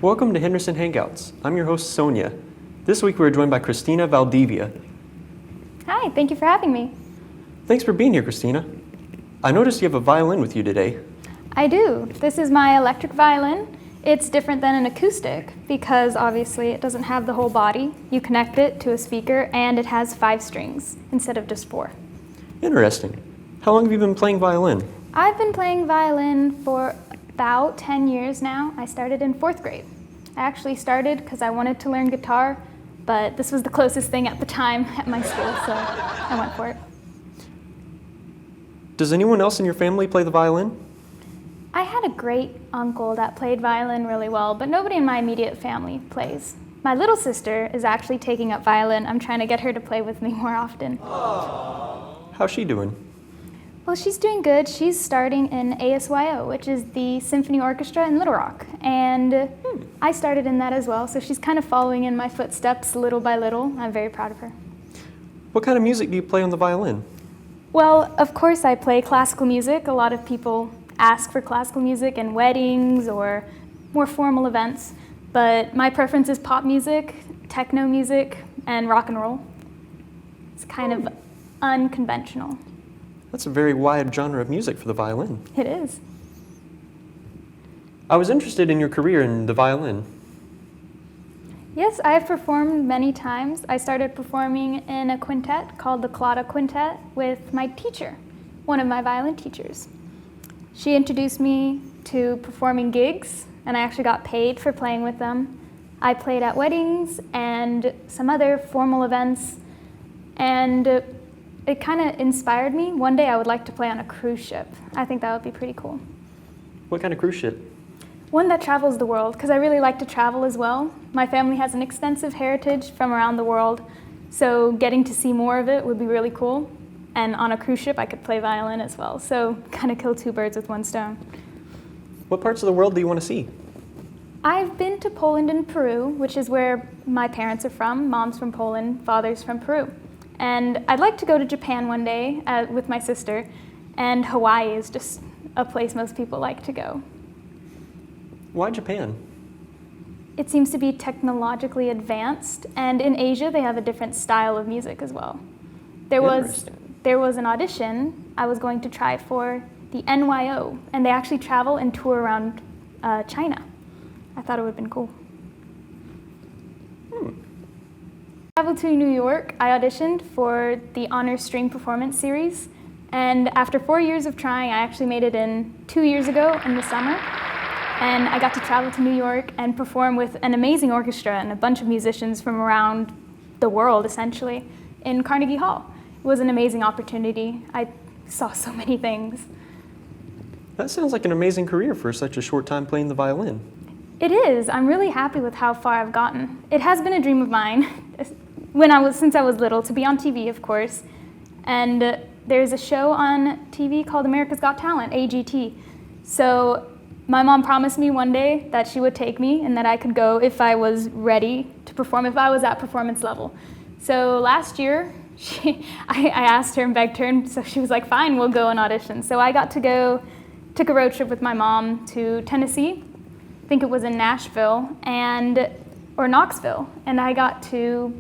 Welcome to Henderson Hangouts. I'm your host, Sonia. This week we're joined by Christina Valdivia. Hi, thank you for having me. Thanks for being here, Christina. I noticed you have a violin with you today. I do. This is my electric violin. It's different than an acoustic because obviously it doesn't have the whole body. You connect it to a speaker and it has 5 strings instead of just 4. Interesting. How long have you been playing violin? I've been playing violin for about 10 years now. I started in 4th grade. I actually started because I wanted to learn guitar, but this was the closest thing at the time at my school, so I went for it. Does anyone else in your family play the violin? I had a great uncle that played violin really well, but nobody in my immediate family plays. My little sister is actually taking up violin. I'm trying to get her to play with me more often. How's she doing? Well, she's doing good. She's starting in ASYO, which is the Symphony Orchestra in Little Rock. And I started in that as well, so she's kind of following in my footsteps little by little. I'm very proud of her. What kind of music do you play on the violin? Well, of course I play classical music. A lot of people ask for classical music in weddings or more formal events, but my preference is pop music, techno music, and rock and roll. It's kind of unconventional. That's a very wide genre of music for the violin. It is. I was interested in your career in the violin. Yes, I have performed many times. I started performing in a quintet called the Clauda Quintet with my teacher, one of my violin teachers. She introduced me to performing gigs, and I actually got paid for playing with them. I played at weddings and some other formal events, and it kind of inspired me. One day I would like to play on a cruise ship. I think that would be pretty cool. What kind of cruise ship? One that travels the world, because I really like to travel as well. My family has an extensive heritage from around the world, so getting to see more of it would be really cool. And on a cruise ship, I could play violin as well, so kind of kill 2 birds with 1 stone. What parts of the world do you want to see? I've been to Poland and Peru, which is where my parents are from. Mom's from Poland, father's from Peru. And I'd like to go to Japan one day with my sister, and Hawaii is just a place most people like to go. Why Japan? It seems to be technologically advanced, and in Asia they have a different style of music as well. There was an audition I was going to try for the NYO, and they actually travel and tour around China. I thought it would have been cool. I traveled to New York. I auditioned for the Honor String Performance Series, and after 4 years of trying, I actually made it in 2 years ago in the summer, and I got to travel to New York and perform with an amazing orchestra and a bunch of musicians from around the world, essentially, in Carnegie Hall. It was an amazing opportunity. I saw so many things. That sounds like an amazing career for such a short time playing the violin. It is. I'm really happy with how far I've gotten. It has been a dream of mine since I was little, to be on TV, of course. And there's a show on TV called America's Got Talent, AGT. So my mom promised me one day that she would take me and that I could go if I was ready to perform, if I was at performance level. So last year, I asked her and begged her, and so she was like, fine, we'll go and audition. So I got to go, took a road trip with my mom to Tennessee. I think it was in Nashville, or Knoxville, and I got to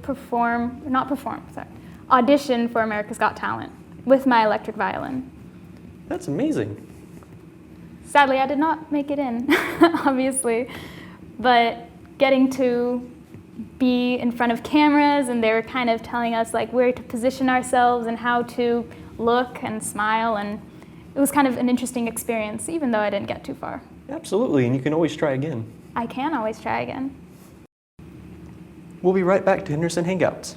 audition for America's Got Talent with my electric violin. That's amazing. Sadly, I did not make it in, obviously, but getting to be in front of cameras, and they were kind of telling us like where to position ourselves and how to look and smile, and it was kind of an interesting experience, even though I didn't get too far. Absolutely, and you can always try again. I can always try again. We'll be right back to Henderson Hangouts.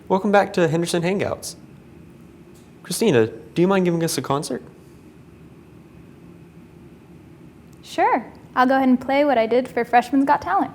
Welcome back to Henderson Hangouts. Christina, do you mind giving us a concert? Sure. I'll go ahead and play what I did for Freshman's Got Talent.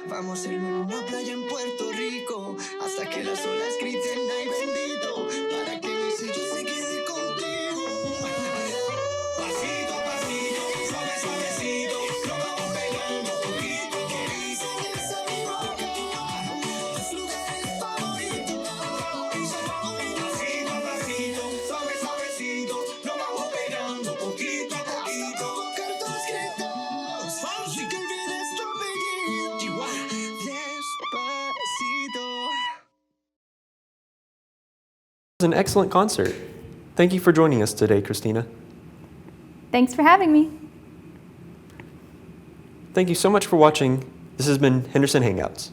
Vamos a irnos a una playa en Puerto Rico hasta que las olas griten ay bendito para que mi sello se quede contigo. Pasito a pasito, suave suavecito, lo vamos pegando poquito. Que dicen esa mi boca, tus lugares favoritos. Pasito a pasito, suave suavecito, lo vamos pegando poquito a poquito. Hasta provocar tus gritos, así que olvides tu apellido. Chihuahua. It was an excellent concert. Thank you for joining us today, Christina. Thanks for having me. Thank you so much for watching. This has been Henderson Hangouts.